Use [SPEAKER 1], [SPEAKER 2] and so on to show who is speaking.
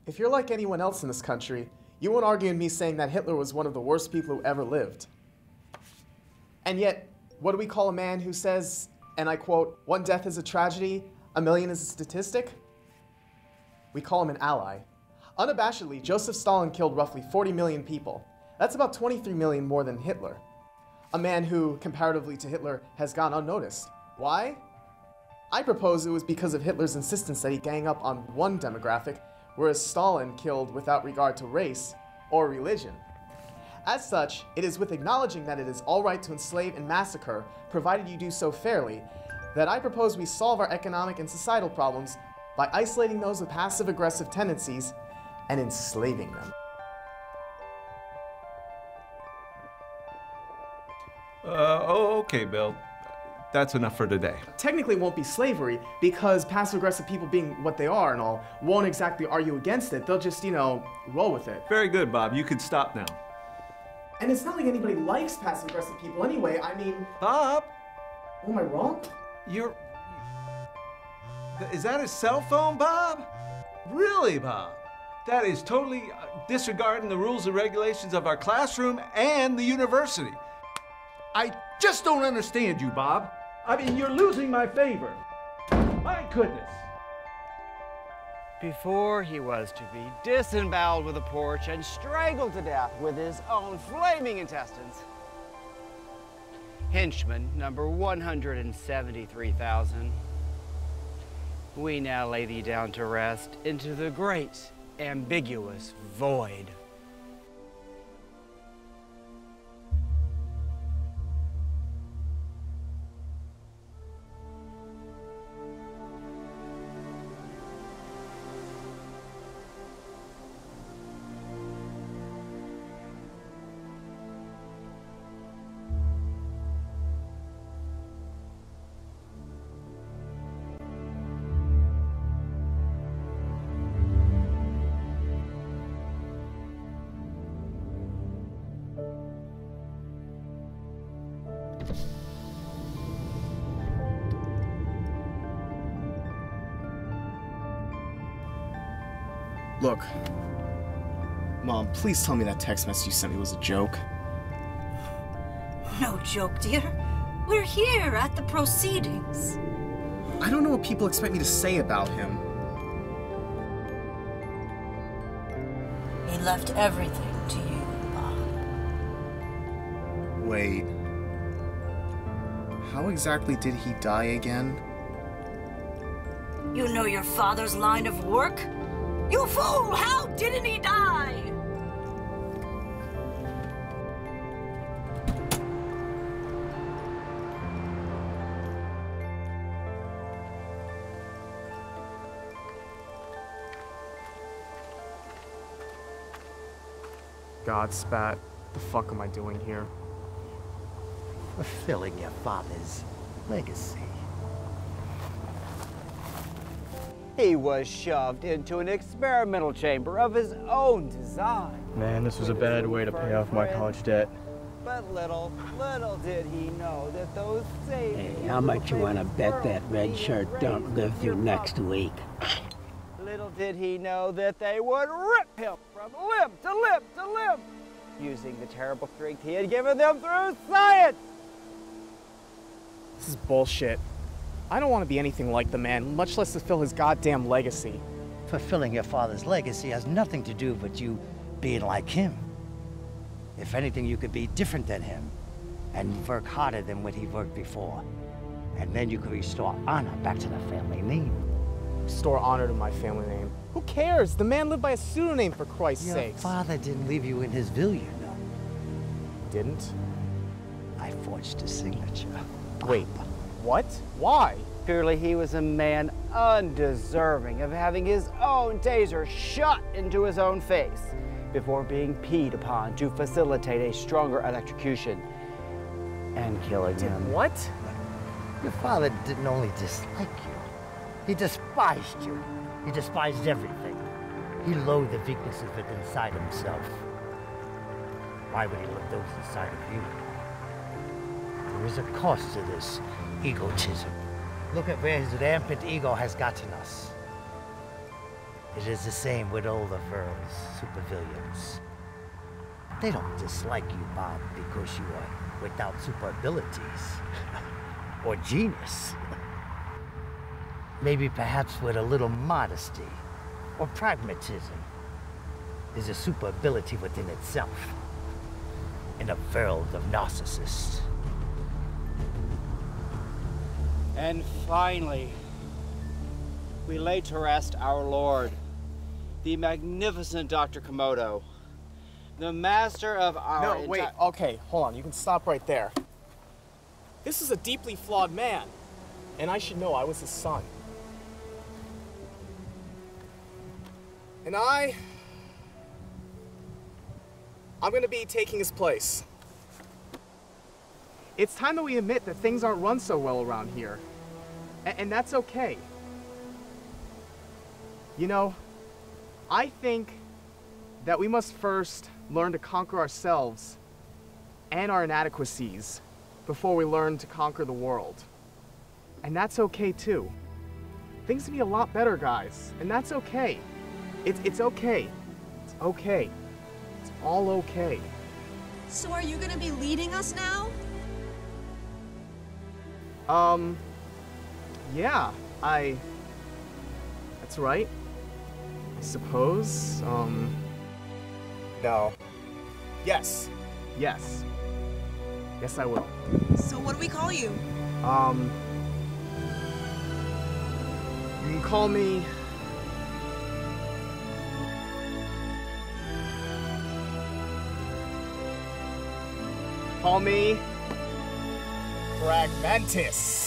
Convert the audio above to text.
[SPEAKER 1] If you're like anyone else in this country, you won't argue with me saying that Hitler was one of the worst people who ever lived. And yet, what do we call a man who says, and I quote, "One death is a tragedy, a million is a statistic"? We call him an ally. Unabashedly, Joseph Stalin killed roughly 40 million people. That's about 23 million more than Hitler. A man who, comparatively to Hitler, has gone unnoticed. Why? I propose it was because of Hitler's insistence that he gang up on one demographic, whereas Stalin killed without regard to race or religion. As such, it is with acknowledging that it is all right to enslave and massacre, provided you do so fairly, that I propose we solve our economic and societal problems by isolating those with passive-aggressive tendencies and enslaving them.
[SPEAKER 2] Okay, Bill. That's enough for today.
[SPEAKER 1] Technically it won't be slavery, because passive-aggressive people being what they are and all won't exactly argue against it. They'll just, roll with it.
[SPEAKER 2] Very good, Bob. You can stop now.
[SPEAKER 1] And it's not like anybody likes passive-aggressive people anyway. I mean...
[SPEAKER 2] Bob?
[SPEAKER 1] Oh, am I wrong?
[SPEAKER 2] Is that a cell phone, Bob? Really, Bob? That is totally disregarding the rules and regulations of our classroom and the university. I just don't understand you, Bob. I mean, you're losing my favor. My goodness.
[SPEAKER 3] Before he was to be disemboweled with a porch and strangled to death with his own flaming intestines. Henchman number 173,000. We now lay thee down to rest into the great, ambiguous void.
[SPEAKER 1] Look, Mom, please tell me that text message you sent me was a joke.
[SPEAKER 4] No joke, dear. We're here at the proceedings.
[SPEAKER 1] I don't know what people expect me to say about him.
[SPEAKER 4] He left everything to you, Bob.
[SPEAKER 1] Wait. How exactly did he die again?
[SPEAKER 4] You know your father's line of work? You fool! How didn't he die?
[SPEAKER 1] God spat. The fuck am I doing here?
[SPEAKER 5] Fulfilling your father's legacy.
[SPEAKER 3] He was shoved into an experimental chamber of his own design.
[SPEAKER 6] Man, this was a bad way to pay off my college debt.
[SPEAKER 3] But little did he know that those same...
[SPEAKER 7] Hey, how much you want to bet that red shirt don't live through next week?
[SPEAKER 3] Little did he know that they would rip him from limb to limb to limb, using the terrible strength he had given them through science.
[SPEAKER 1] This is bullshit. I don't want to be anything like the man, much less fulfill his goddamn legacy.
[SPEAKER 5] Fulfilling your father's legacy has nothing to do with you being like him. If anything, you could be different than him and work harder than what he worked before. And then you could restore honor back to the family name.
[SPEAKER 1] Restore honor to my family name. Who cares? The man lived by a pseudonym, for Christ's sake.
[SPEAKER 5] Your father didn't leave you in his will, you know.
[SPEAKER 1] Didn't?
[SPEAKER 5] I forged his signature.
[SPEAKER 1] Wait, what? Why?
[SPEAKER 3] Surely he was a man undeserving of having his own taser shot into his own face before being peed upon to facilitate a stronger electrocution and killing him.
[SPEAKER 1] What?
[SPEAKER 5] Your father didn't only dislike you, he despised you. He despised everything. He loathed the weaknesses within inside himself. Why would he let those inside of you? There is a cost to this egotism. Look at where his rampant ego has gotten us. It is the same with all the world's supervillains. They don't dislike you, Bob, because you are without super abilities. Or genius. Maybe perhaps with a little modesty or pragmatism is a super ability within itself in a world of narcissists.
[SPEAKER 3] And finally, we lay to rest our Lord, the magnificent Dr. Komodo, the master of our...
[SPEAKER 1] No, wait, okay, hold on, you can stop right there. This is a deeply flawed man, and I should know I was his son. And I'm gonna be taking his place. It's time that we admit that things aren't run so well around here. And that's okay. You know, I think that we must first learn to conquer ourselves and our inadequacies before we learn to conquer the world. And that's okay too. Things can be a lot better, guys, and that's okay. It's okay. It's okay. It's all okay.
[SPEAKER 8] So are you gonna be leading us now?
[SPEAKER 1] Yeah, that's right. I suppose, no. Yes. Yes. Yes, I will.
[SPEAKER 8] So what do we call you?
[SPEAKER 1] You can call me... Call me... Pragmantis.